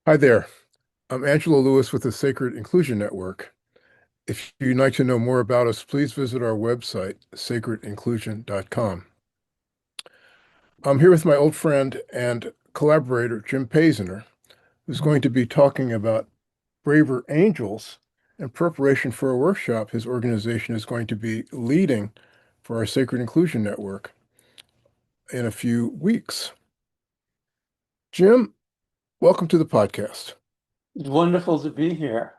Hi there. I'm Angelo Lewis with the Sacred Inclusion Network. If you'd like to know more about us, please visit our website, sacredinclusion.com. I'm here with my old friend and collaborator, Jim Paisner, who's going to be talking about Braver Angels in preparation for a workshop his organization is going to be leading for our Sacred Inclusion Network in a few weeks. Jim, welcome to the podcast. It's wonderful to be here.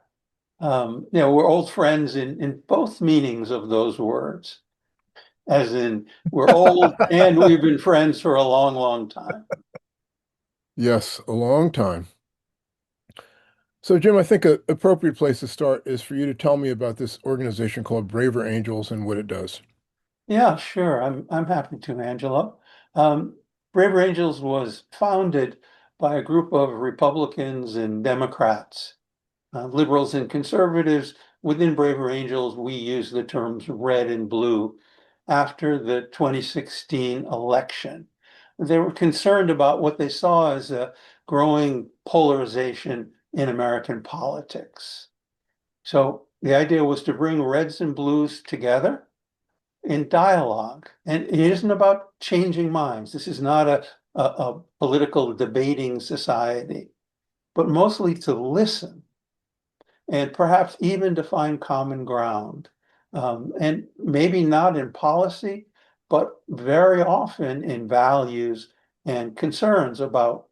We're old friends in both meanings of those words, as in we're old and we've been friends for a long, long time. Yes, a long time. So, Jim, I think an appropriate place to start is for you to tell me about this organization called Braver Angels and what it does. Yeah, sure. I'm happy to, Angelo. Um, Braver Angels was founded by a group of Republicans and Democrats, liberals and conservatives. Within Braver Angels, we use the terms red and blue after the 2016 election. They were concerned about what they saw as a growing polarization in American politics. So the idea was to bring reds and blues together in dialogue. And it isn't about changing minds. This is not a political debating society, but mostly to listen and perhaps even to find common ground. And maybe not in policy, but very often in values and concerns about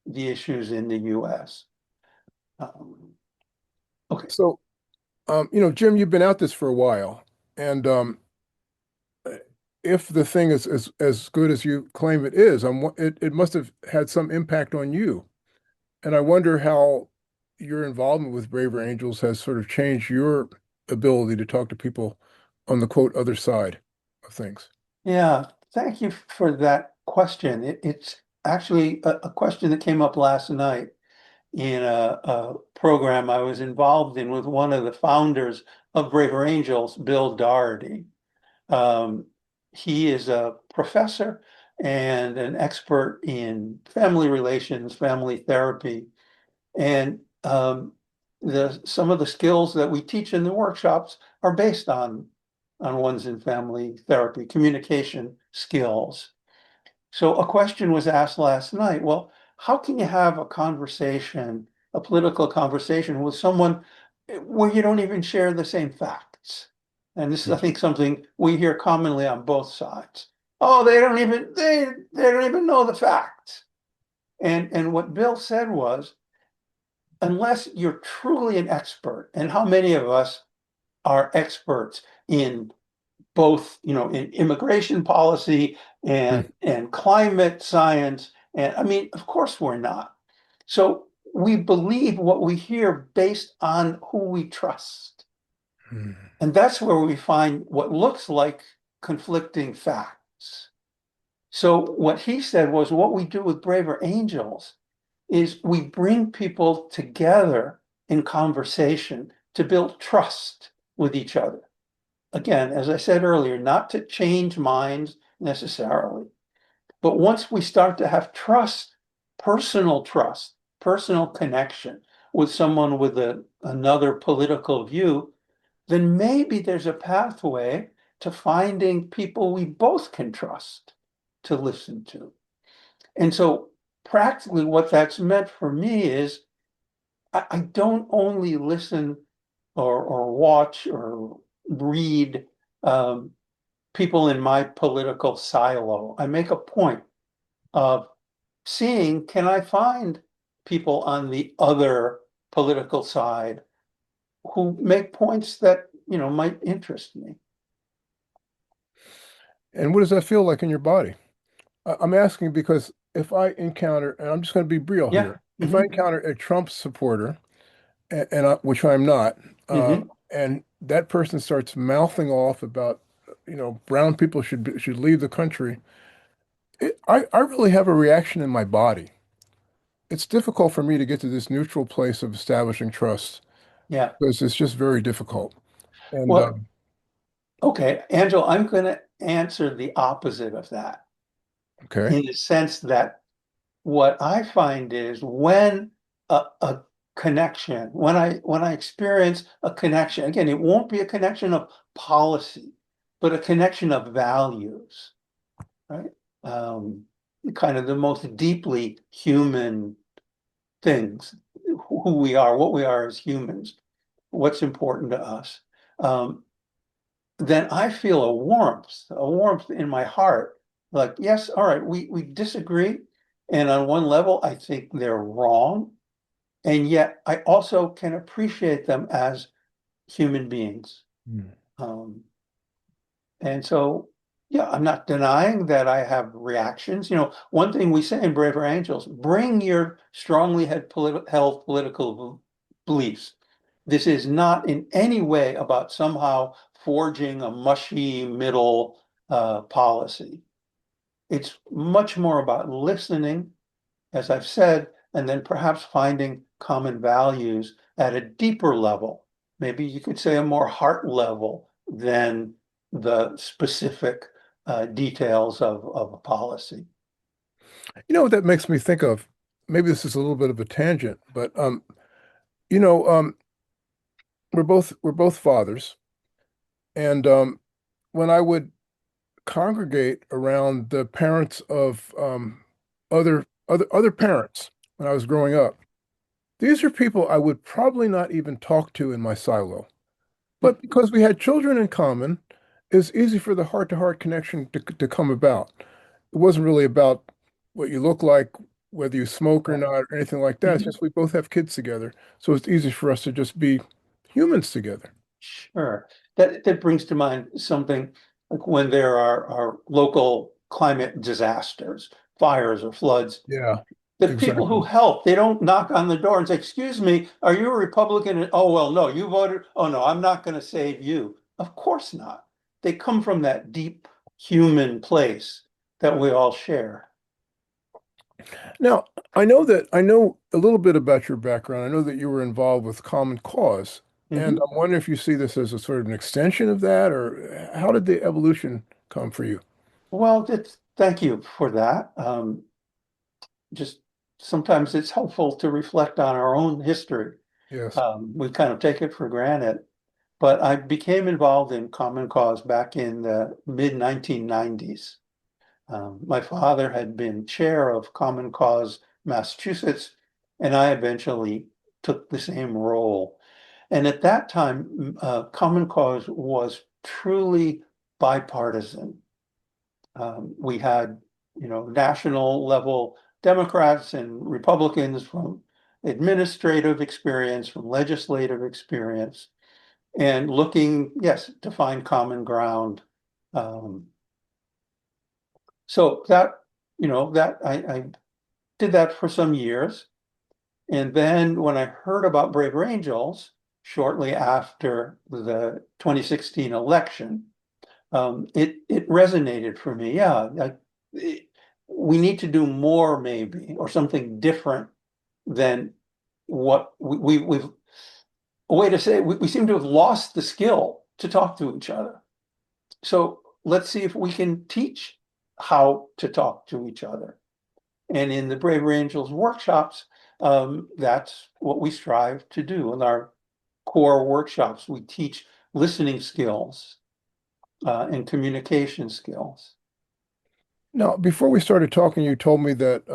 the issues in the US. Um, okay, So, Jim, you've been at this for a while, and if the thing is as good as you claim it is, it must have had some impact on you. And I wonder how your involvement with Braver Angels has sort of changed your ability to talk to people on the quote other side of things. yeah, thank you for that question. It's actually a question that came up last night in a program I was involved in with one of the founders of Braver Angels, Bill Doherty. Um, he is a professor and an expert in family relations, family therapy, and the some of the skills that we teach in the workshops are based on ones in family therapy, communication skills. So a question was asked last night, well, how can you have a conversation, a political conversation with someone where you don't even share the same facts? And this is, I think, something we hear commonly on both sides. Oh, they don't even know the facts. And what Bill said was, unless you're truly an expert, and how many of us are experts in both, in immigration policy Hmm. and climate science. And I mean, of course we're not. So we believe what we hear based on who we trust. Hmm. And that's where we find what looks like conflicting facts. So what he said was what we do with Braver Angels is we bring people together in conversation to build trust with each other. Again, as I said earlier, not to change minds necessarily, but once we start to have trust, personal connection with someone with another political view, then maybe there's a pathway to finding people we both can trust to listen to. And so practically what that's meant for me is I don't only listen or watch or read um, people in my political silo. I make a point of seeing, can I find people on the other political side who make points that, might interest me? And what does that feel like in your body? I'm asking because if I encounter, and I'm just going to be real Yeah. here, if I Hmm. encounter a Trump supporter, which I'm not, Hmm. and that person starts mouthing off about, brown people should leave the country, I really have a reaction in my body. It's difficult for me to get to this neutral place of establishing trust Yeah. because it's just very difficult. And Well, okay, Angela, I'm going to answer the opposite of that okay, in the sense that what I find is when a connection, when I experience a connection, again, it won't be a connection of policy, but a connection of values, right? Um, Kind of the most deeply human things, who we are, what we are as humans, what's important to us. Um, then I feel a warmth in my heart. Like, yes, all right, we disagree. And on one level, I think they're wrong. And yet I also can appreciate them as human beings. Mm. Um, and so, yeah, I'm not denying that I have reactions. You know, one thing we say in Braver Angels, bring your strongly held political beliefs. This is not in any way about somehow forging a mushy middle policy. It's much more about listening, as I've said, and then perhaps finding common values at a deeper level. Maybe you could say a more heart level than the specific details of a policy. You know what that makes me think of? Maybe this is a little bit of a tangent, but you know, we're both fathers, and when I would congregate around the parents of other parents when I was growing up, these are people I would probably not even talk to in my silo. But because we had children in common, it was easy for the heart-to-heart connection to come about. It wasn't really about what you look like, whether you smoke or Right. not, or anything like that. It's Mhm. just we both have kids together. So it's easy for us to just be humans together. Sure. That brings to mind something like when there are local climate disasters, fires or floods. Yeah, The people who exactly. help, they don't knock on the door and say, "Excuse me, are you a Republican?" And, oh, well, no, you voted. Oh, no, I'm not going to save you. Of course not. They come from that deep human place that we all share. Now, I know a little bit about your background. I know that you were involved with Common Cause, and Mhm. I'm wondering if you see this as a sort of an extension of that, or how did the evolution come for you? Well, thank you for that. Just sometimes it's helpful to reflect on our own history. Yes. We kind of take it for granted. But I became involved in Common Cause back in the mid 1990s. My father had been chair of Common Cause Massachusetts, and I eventually took the same role. And at that time, Common Cause was truly bipartisan. We had, national level Democrats and Republicans from administrative experience, from legislative experience, and looking, yes, to find common ground. Um, so that, that I did that for some years. And then when I heard about Braver Angels shortly after the 2016 election, it resonated for me. Yeah, we need to do more maybe, or something different than what we've, a way to say, we seem to have lost the skill to talk to each other. So let's see if we can teach how to talk to each other. And in the Braver Angels workshops, that's what we strive to do. In our core workshops, we teach listening skills and communication skills. Now, before we started talking, you told me that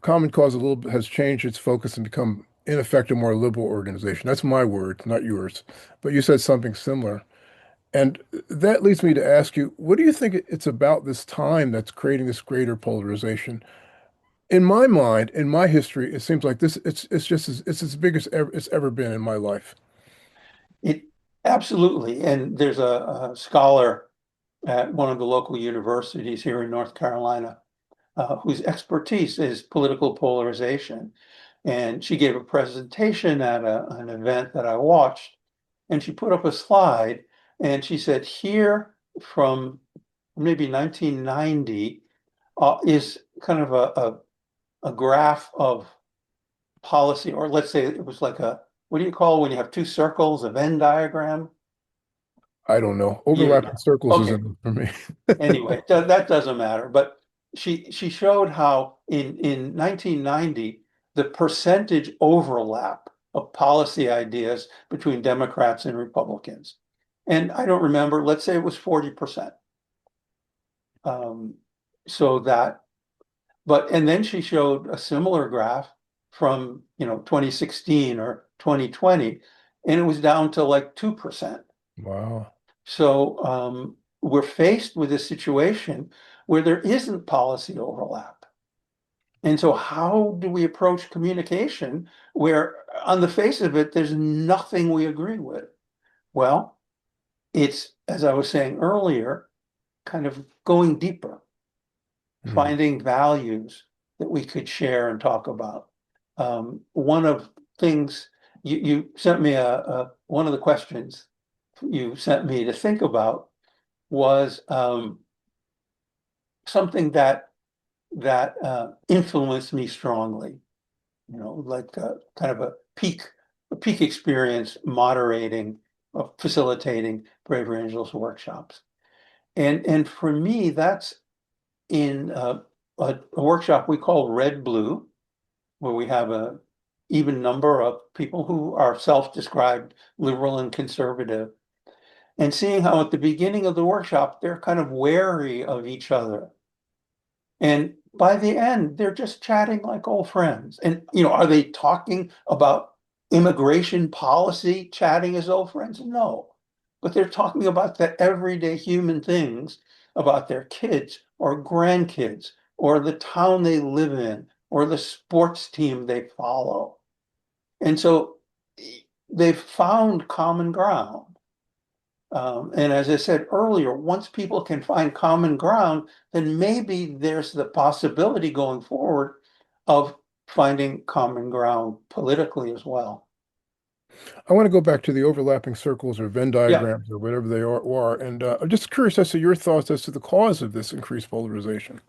Common Cause a little bit has changed its focus and become, in effect, a more liberal organization. That's my word, not yours. But you said something similar. And that leads me to ask you, what do you think it's about this time that's creating this greater polarization? In my mind, in my history, it seems like this it's just it's as big as it's ever been in my life. It absolutely, and there's a scholar at one of the local universities here in North Carolina whose expertise is political polarization. And she gave a presentation at an event that I watched, and she put up a slide and she said, here from maybe 1990 is kind of a graph of policy, or let's say it was like what do you call when you have two circles, a Venn diagram? I don't know. You don't know. Overlapping circles Okay. isn't it for me. Anyway, that doesn't matter. But she showed how in 1990, the percentage overlap of policy ideas between Democrats and Republicans. And I don't remember, let's say it was 40%. Um, so that, and then she showed a similar graph from, 2016 or 2020, and it was down to like 2%. Wow. So we're faced with a situation where there isn't policy overlap. And so how do we approach communication where on the face of it, there's nothing we agree with? Well, it's, as I was saying earlier, kind of going deeper, Hmm. finding values that we could share and talk about. One of things you sent me one of the questions you sent me to think about was something that influenced me strongly. Like kind of a peak experience moderating, facilitating Braver Angels workshops. And for me, that's in a workshop we call Red Blue, where we have a even number of people who are self-described liberal and conservative, and seeing how at the beginning of the workshop, they're kind of wary of each other. And by the end, they're just chatting like old friends. And, are they talking about immigration policy, chatting as old friends? No. But they're talking about the everyday human things about their kids or grandkids or the town they live in or the sports team they follow. And so they've found common ground. And as I said earlier, once people can find common ground, then maybe there's the possibility going forward of finding common ground politically as well. I want to go back to the overlapping circles or Venn Yeah. diagrams or whatever they are. And I'm just curious as to your thoughts as to the cause of this increased polarization.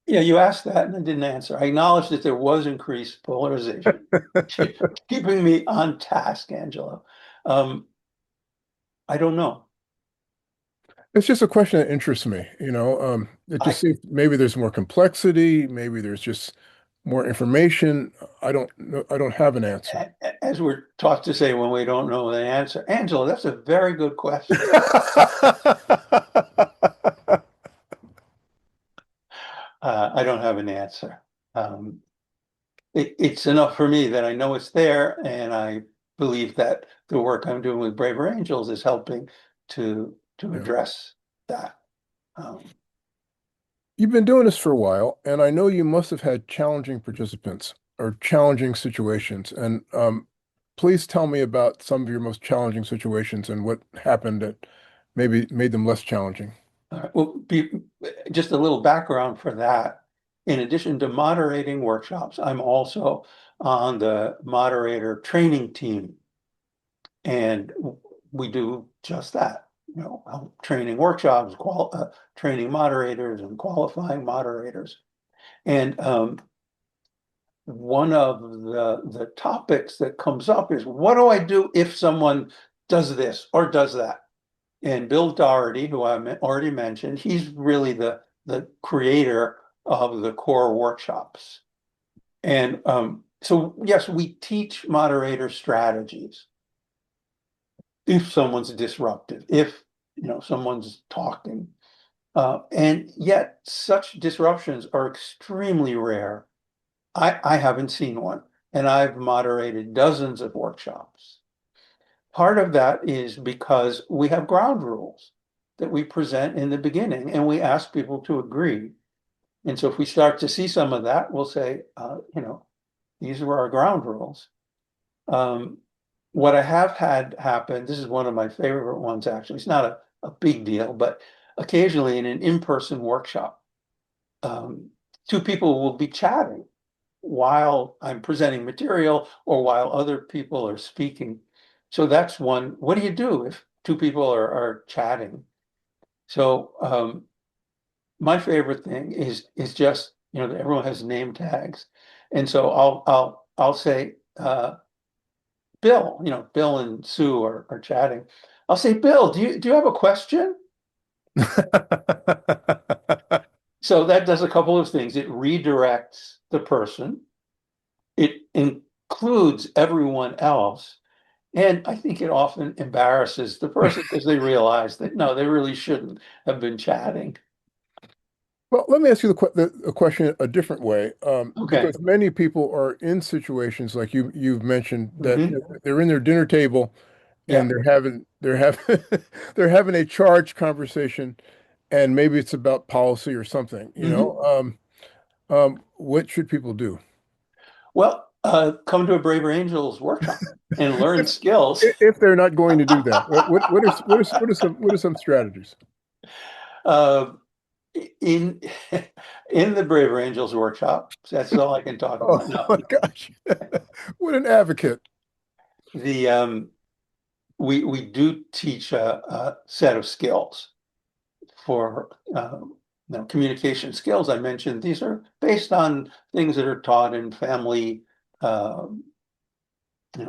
Yeah, you asked that and I didn't answer. I acknowledge that there was increased polarization, keeping me on task, Angelo. Um, I don't know. It's just a question that interests me. It just I, seems maybe there's more complexity, maybe there's just more information. I don't know. I don't have an answer. as we're taught to say when we don't know the answer, Angelo, that's a very good question. I don't have an answer. Um, it's enough for me that I know it's there, and I believe that the work I'm doing with Braver Angels is helping to Yeah. address that. Um, You've been doing this for a while, and I know you must have had challenging participants or challenging situations. And please tell me about some of your most challenging situations and what happened that maybe made them less challenging. well, just a little background for that. In addition to moderating workshops, I'm also on the moderator training team, and we do just that. Training workshops, training moderators, and qualifying moderators. And one of the topics that comes up is, what do I do if someone does this or does that? And Bill Doherty, who I already mentioned, he's really the creator of the core workshops. And so, yes, we teach moderator strategies if someone's disruptive, if someone's talking. And yet such disruptions are extremely rare. I haven't seen one, and I've moderated dozens of workshops. Part of that is because we have ground rules that we present in the beginning, and we ask people to agree. And so if we start to see some of that, we'll say, these were our ground rules. Um, what I have had happen, this is one of my favorite ones, actually. It's not a big deal, but occasionally in an in-person workshop, two people will be chatting while I'm presenting material or while other people are speaking. So that's one. What do you do if two people are chatting? So my favorite thing is just, everyone has name tags. And so I'll say, Bill, Bill and Sue are chatting. I'll say, Bill, do you have a question? So that does a couple of things. It redirects the person. it includes everyone else. And I think it often embarrasses the person because they realize that no, they really shouldn't have been chatting. Well, let me ask you a question a different way, Okay. because many people are in situations like you've mentioned that Hmm. they're in their dinner table and Yeah. they're having they're having a charged conversation, and maybe it's about policy or something, you know. Hmm. What should people do Well, come to a Braver Angels workshop and learn skills. if they're not going to do that? What are some strategies? Uh, in in the Braver Angels workshop, that's all I can talk Oh about. No, my gosh, what an advocate! the we do teach a set of skills for communication skills. I mentioned these are based on things that are taught in family uh,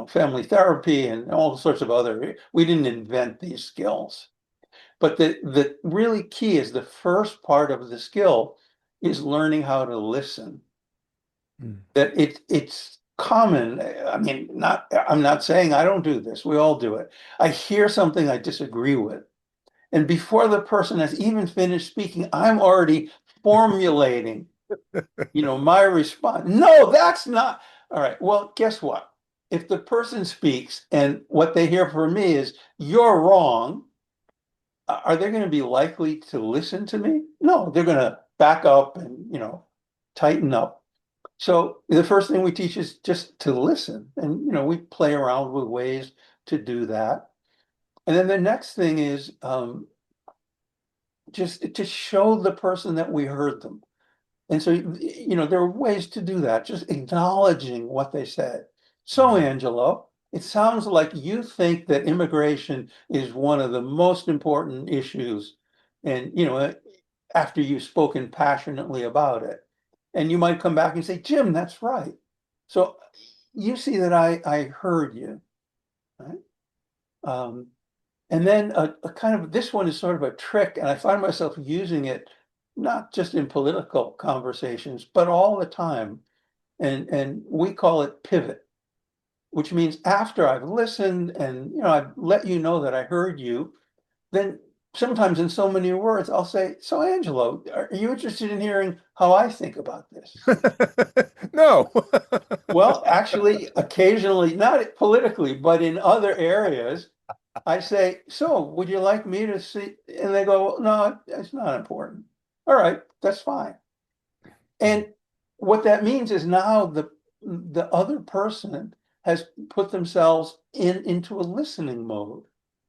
family therapy and all sorts of other. We didn't invent these skills, but the really key is the first part of the skill is learning how to listen. Mm. That it's common. I mean, not I'm not saying I don't do this. We all do it. I hear something I disagree with. And before the person has even finished speaking, I'm already formulating, my response. No, that's not. All right. Well, guess what? If the person speaks and what they hear from me is you're wrong, are they going to be likely to listen to me? No, they're going to back up and, tighten up. So the first thing we teach is just to listen. And, we play around with ways to do that. And then the next thing is just to show the person that we heard them. And so, there are ways to do that, just acknowledging what they said. So, Mm. Angelo, it sounds like you think that immigration is one of the most important issues. And, after you've spoken passionately about it, and you might come back and say, Jim, that's right. So you see that I heard you, right? Um, and then a kind of this one is sort of a trick, and I find myself using it not just in political conversations, but all the time. And we call it pivot, which means after I've listened and I've let you know that I heard you, then sometimes in so many words, I'll say, so Angelo, are you interested in hearing how I think about this? No. Well, actually, occasionally, not politically, but in other areas, I say, so would you like me to see? And they go, no, it's not important. All right, that's fine. And what that means is now the other person has put themselves into a listening mode.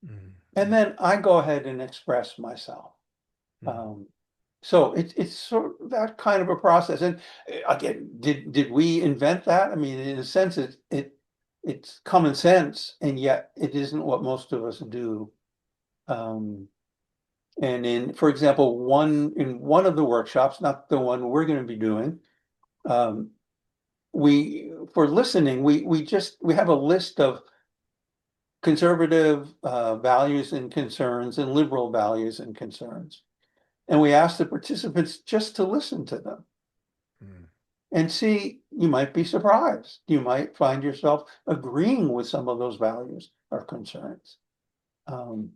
Mm, And mm, then I go ahead and express myself. mm. Um, so it's sort of that kind of a process. And again, did we invent that? I mean, in a sense, it's common sense, and yet it isn't what most of us do. Um, and for example, in one of the workshops, not the one we're going to be doing, um, we for listening, we have a list of conservative values and concerns and liberal values and concerns. And we ask the participants just to listen to them Mm. and see, you might be surprised. You might find yourself agreeing with some of those values or concerns. Um,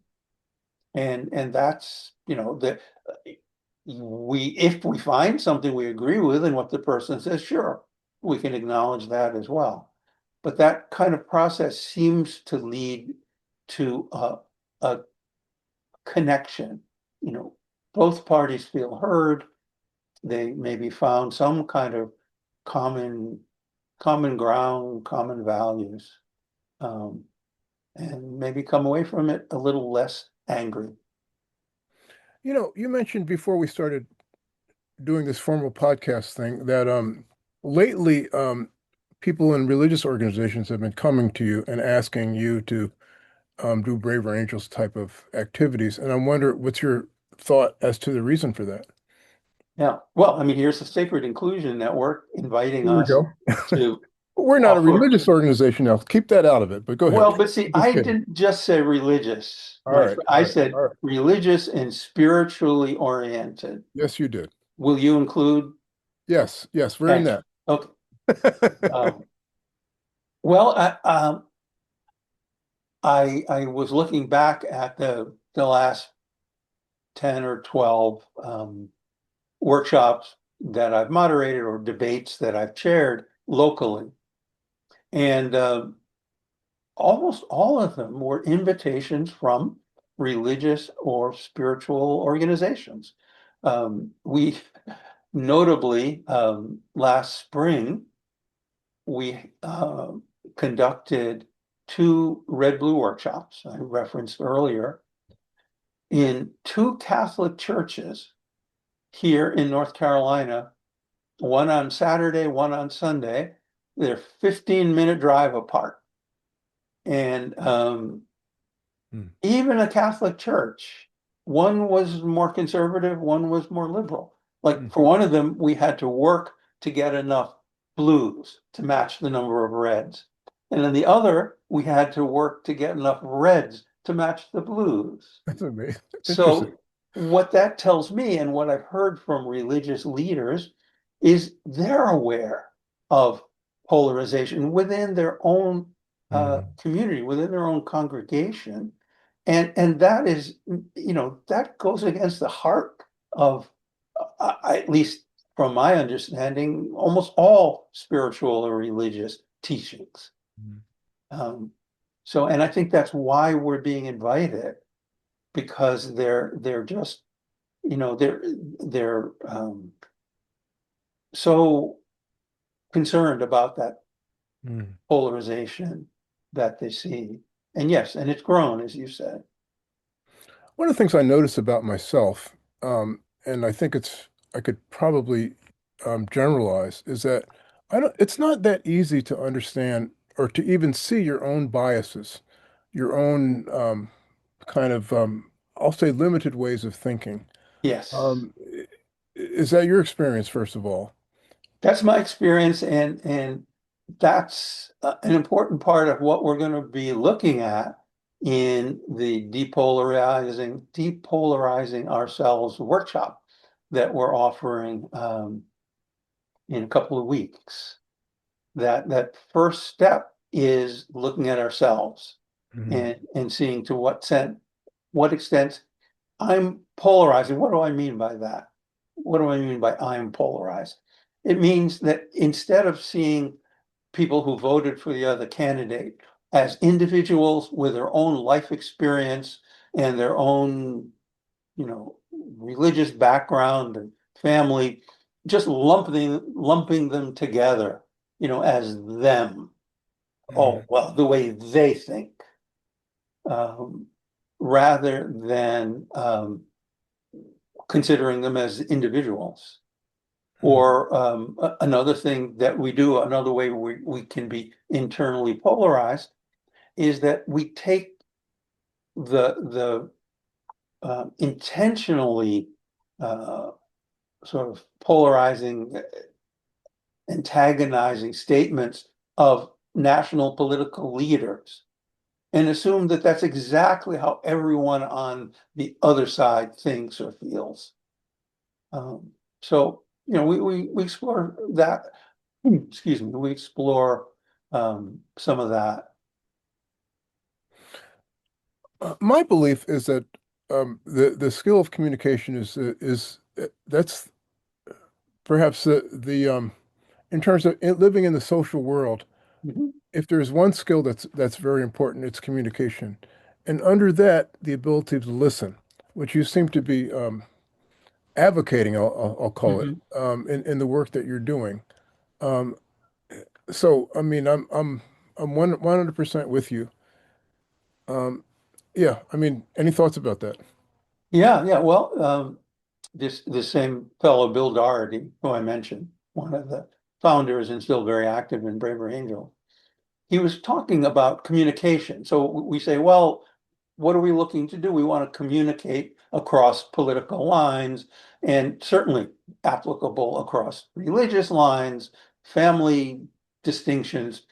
and that's, that if we find something we agree with and what the person says, sure, we can acknowledge that as well. But that kind of process seems to lead to a connection. You know, both parties feel heard. They maybe found some kind of common common ground, common values, um, and maybe come away from it a little less angry. You mentioned before we started doing this formal podcast thing that lately people in religious organizations have been coming to you and asking you to do Braver Angels type of activities. And I wonder what's your thought as to the reason for that? Yeah. Well, I mean, here's the Sacred Inclusion Network inviting Here we us go. to We're not a offer. religious organization now. Keep that out of it, but go ahead. Well, but see, Just I kidding. didn't just say religious, All my right, friend. all I right, said all right. religious and spiritually oriented. Yes, you did. Will you include? Yes, yes, we're in Thank you. that. Okay. Well, I was looking back at the last 10 or 12 workshops that I've moderated or debates that I've chaired locally. And almost all of them were invitations from religious or spiritual organizations. We notably, last spring, we conducted two red blue workshops I referenced earlier in two Catholic churches here in North Carolina, one on Saturday, one on Sunday. They're 15-minute drive apart. And Hmm. even a Catholic church, one was more conservative, one was more liberal. Hmm. Like for one of them, we had to work to get enough blues to match the number of reds. And in the other, we had to work to get enough reds to match the blues. That's amazing. Interesting. So what that tells me and what I've heard from religious leaders is they're aware of polarization within their own Hmm. community, within their own congregation. And that is, that goes against the heart of, at least from my understanding, almost all spiritual or religious teachings. Um, and I think that's why we're being invited, because they're just, they're so concerned about that Hmm. polarization that they see. And yes, and it's grown, as you said. One of the things I notice about myself, and I think I could probably generalize, is that it's not that easy to understand or to even see your own biases, your own kind of, I'll say, limited ways of thinking. Yes. Is that your experience, first of all? That's my experience, and that's an important part of what we're going to be looking at in the depolarizing ourselves workshop that we're offering in a couple of weeks. That first step is looking at ourselves Mhm. and seeing to what extent I'm polarizing. What do I mean by that? What do I mean by I'm polarized? It means that instead of seeing people who voted for the other candidate as individuals with their own life experience and their own, religious background and family, just lumping them together, as them. Oh, Mhm. well, the way they think, um, rather than considering them as individuals. Mhm. Or another thing that we do, another way we can be internally polarized is that we take the intentionally uh, sort of polarizing, antagonizing statements of national political leaders and assume that that's exactly how everyone on the other side thinks or feels. Um, we explore that. Excuse me. We explore some of that. My belief is that the skill of communication that's perhaps the in terms of living in the social world. Mhm. If there's one skill that's very important, it's communication, and under that, the ability to listen, which you seem to be advocating. I'll call it Mhm. in the work that you're doing. Um, so I mean, I'm 100% with you. Um, yeah, I mean, any thoughts about that? Yeah, yeah. Well, this same fellow, Bill Doherty, who I mentioned, one of the founders and still very active in Braver Angel, he was talking about communication. So we say, well, what are we looking to do? We want to communicate across political lines and certainly applicable across religious lines, family distinctions.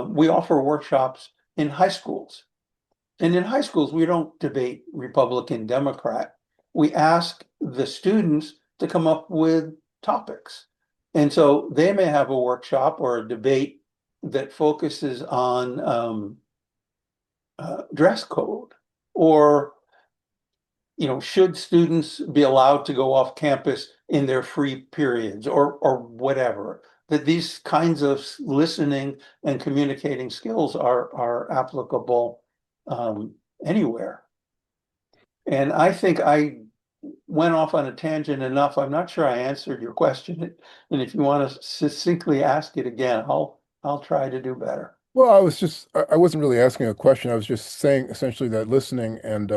We offer workshops in high schools. And in high schools, we don't debate Republican, Democrat. We ask the students to come up with topics. And so they may have a workshop or a debate that focuses on dress code, or should students be allowed to go off campus in their free periods, or whatever, that these kinds of listening and communicating skills are applicable anywhere. And I think I went off on a tangent enough. I'm not sure I answered your question. And if you want to succinctly ask it again, I'll try to do better. Well, I wasn't really asking a question. I was just saying essentially that listening and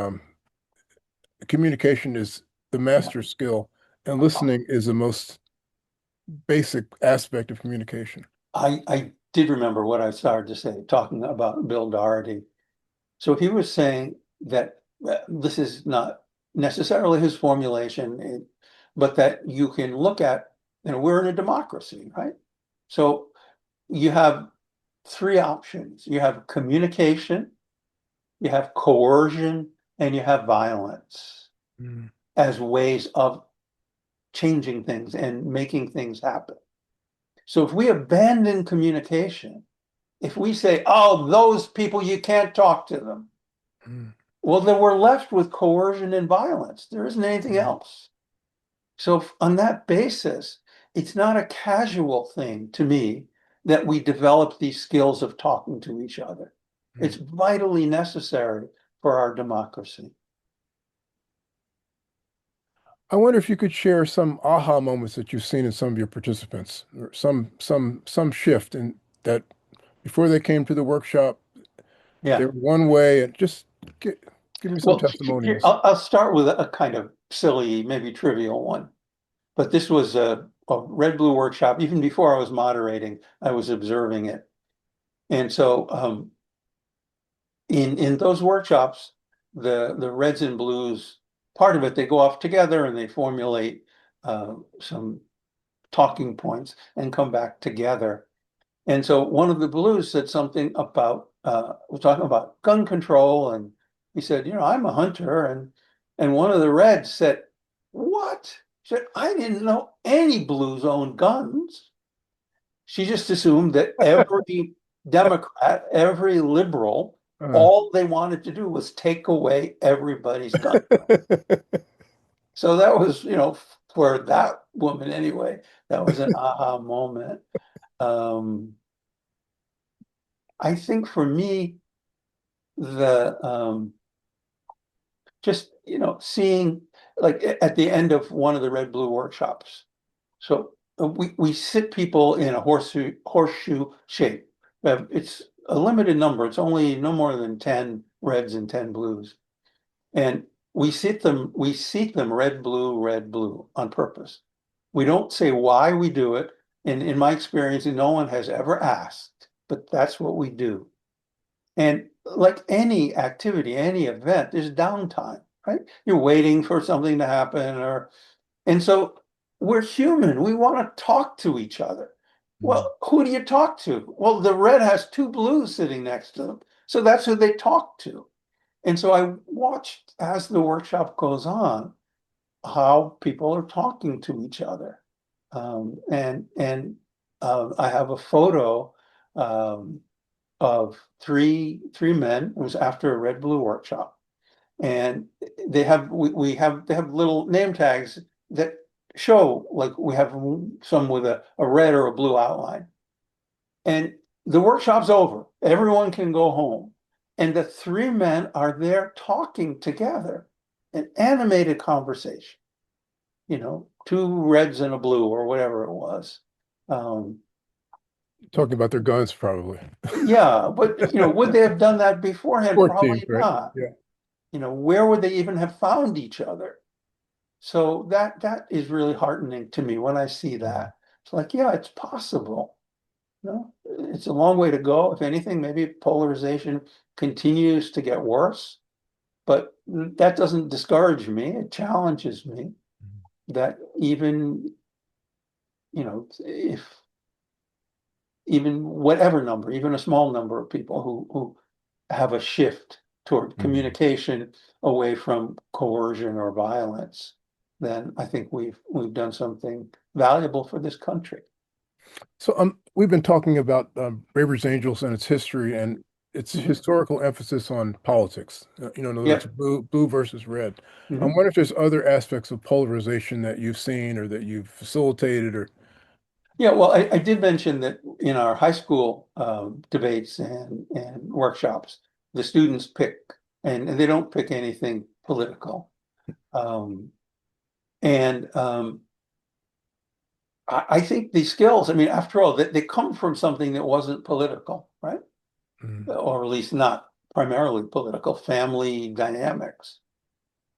communication is the Yeah. master skill, and listening is the most basic aspect of communication. I did remember what I started to say, talking about Bill Doherty. So he was saying that this is not necessarily his formulation, but that you can look at, we're in a democracy, right? So you have three options. You have communication, you have coercion, and you have violence Mm, as ways of changing things and making things happen. So if we abandon communication, if we say, oh, those people, you can't talk to them, mm, well, then we're left with coercion and violence. There isn't anything mm, else. So on that basis, it's not a casual thing to me that we develop these skills of talking to each other. It's mm. vitally necessary for our democracy. I wonder if you could share some aha moments that you've seen in some of your participants, or some shift in that before they came to the workshop, they Yeah. were one way, and just gi- give me some Well, testimonials. I'll start with a kind of silly, maybe trivial one. But this was a Red Blue workshop. Even before I was moderating, I was observing it. And so in those workshops, the reds and blues, part of it, they go off together and they formulate some talking points and come back together. And so one of the blues said something about we're talking about gun control, and he said, I'm a hunter, and one of the reds said, "What?" She said, "I didn't know any blues owned guns." She just assumed that every Democrat, every liberal, Uh, all they wanted to do was take away everybody's gun. So that was, for that woman anyway, that was an aha moment. Um, I think for me, the just, seeing, like at the end of one of the Red Blue workshops. So we sit people in a horseshoe shape. It's a limited number. It's only no more than 10 reds and 10 blues. And we seat them red, blue on purpose. We don't say why we do it. And in my experience, no one has ever asked, but that's what we do. And like any activity, any event, there's downtime, right? You're waiting for something to happen, and so we're human. We want to talk to each other. mm. Well, who do you talk to? Well, the red has two blues sitting next to them. So that's who they talk to. And so I watched as the workshop goes on how people are talking to each other. And I have a photo um, of three men. It was after a red blue workshop, and they have little name tags that show, like, we have some with a red or a blue outline. And the workshop's over. Everyone can go home. And the three men are there talking together, an animated conversation, two reds and a blue or whatever it was. Um, Talking about their guns, probably. yeah, but would they have done that beforehand? Sport teams, Probably right? not. Yeah. Where would they even have found each other? So that is really heartening to me when I see Mm. that. It's like, yeah, it's possible. It's a long way to go. If anything, maybe polarization continues to get worse, but that doesn't discourage me. It challenges me that even, if even whatever number, even a small number of people who have a shift toward Mm. communication away from coercion or violence, then I think we've done something valuable for this country. So we've been talking about Braver Angels and its history and its Mhm. historical emphasis on politics. In other words, Yeah. blue versus red. I Mhm. wonder if there's other aspects of polarization that you've seen or that you've facilitated or. Yeah, well, I did mention that in our high school debates and workshops, the students pick, and they don't pick anything political. Um, and I think these skills, I mean, after all, they come from something that wasn't political, right? Mm, Or at least not primarily political, family dynamics.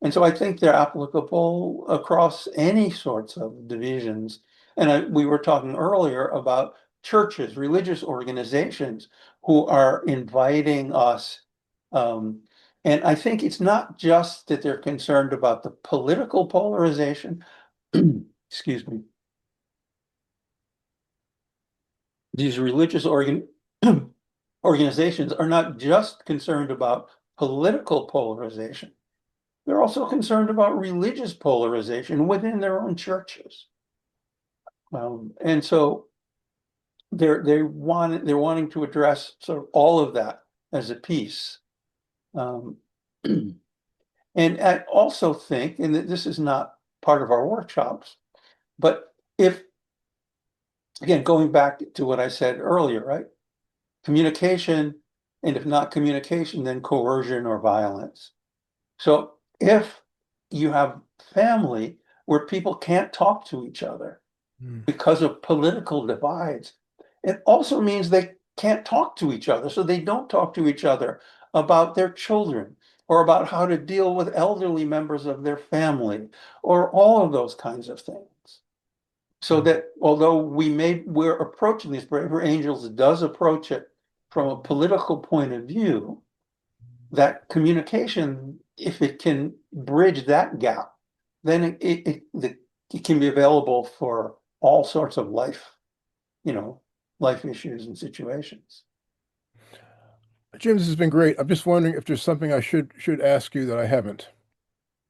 And so I think they're applicable across any sorts of divisions. And we were talking earlier about churches, religious organizations who are inviting us. Um, and I think it's not just that they're concerned about the political polarization. Excuse me. These religious organizations are not just concerned about political polarization. They're also concerned about religious polarization within their own churches. And so they're wanting to address sort of all of that as a piece. Um, and I also think, and this is not part of our workshops, but if, again, going back to what I said earlier, right? Communication, and if not communication, then coercion or violence. So if you have family where people can't talk to each other mm, because of political divides, it also means they can't talk to each other. So they don't talk to each other about their children or about how to deal with elderly members of their family or all of those kinds of things. So mm. that although we're approaching these Braver Angels does approach it from a political point of view, that communication, if it can bridge that gap, then it can be available for all sorts of life, you know, life issues and situations. Jim, this has been great. I'm just wondering if there's something I should ask you that I haven't,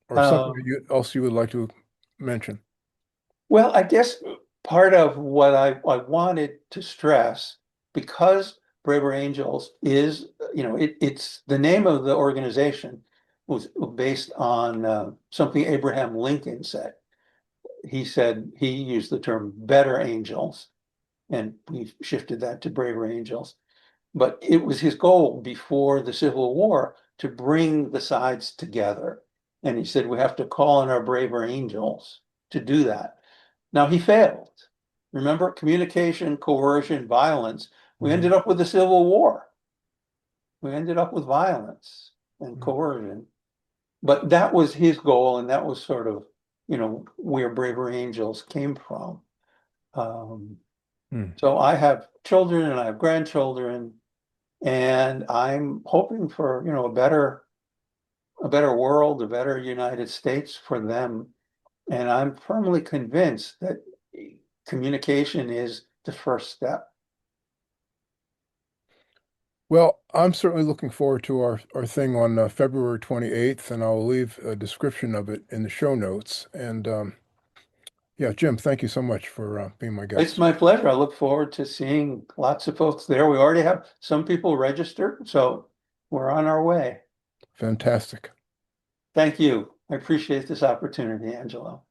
or something Um, else you would like to mention. well, I guess part of what I wanted to stress, because Braver Angels is, it's the name of the organization was based on something Abraham Lincoln said. He said he used the term better angels, and we shifted that to braver angels. But it was his goal before the Civil War to bring the sides together. And he said, we have to call on our braver angels to do that. Now he failed. Remember, communication, coercion, violence. We Mhm. ended up with the Civil War. We ended up with violence and Mm, coercion. But that was his goal, and that was sort of, where braver angels came from. Um, mm. so I have children and I have grandchildren, and I'm hoping for, a better world, a better United States for them. And I'm firmly convinced that communication is the first step. Well, I'm certainly looking forward to our thing on February 28th, and I'll leave a description of it in the show notes. And yeah, Jim, thank you so much for being my It's guest. my pleasure. I look forward to seeing lots of folks there. We already have some people registered, so we're on our way. Fantastic. Thank you. I appreciate this opportunity, Angelo.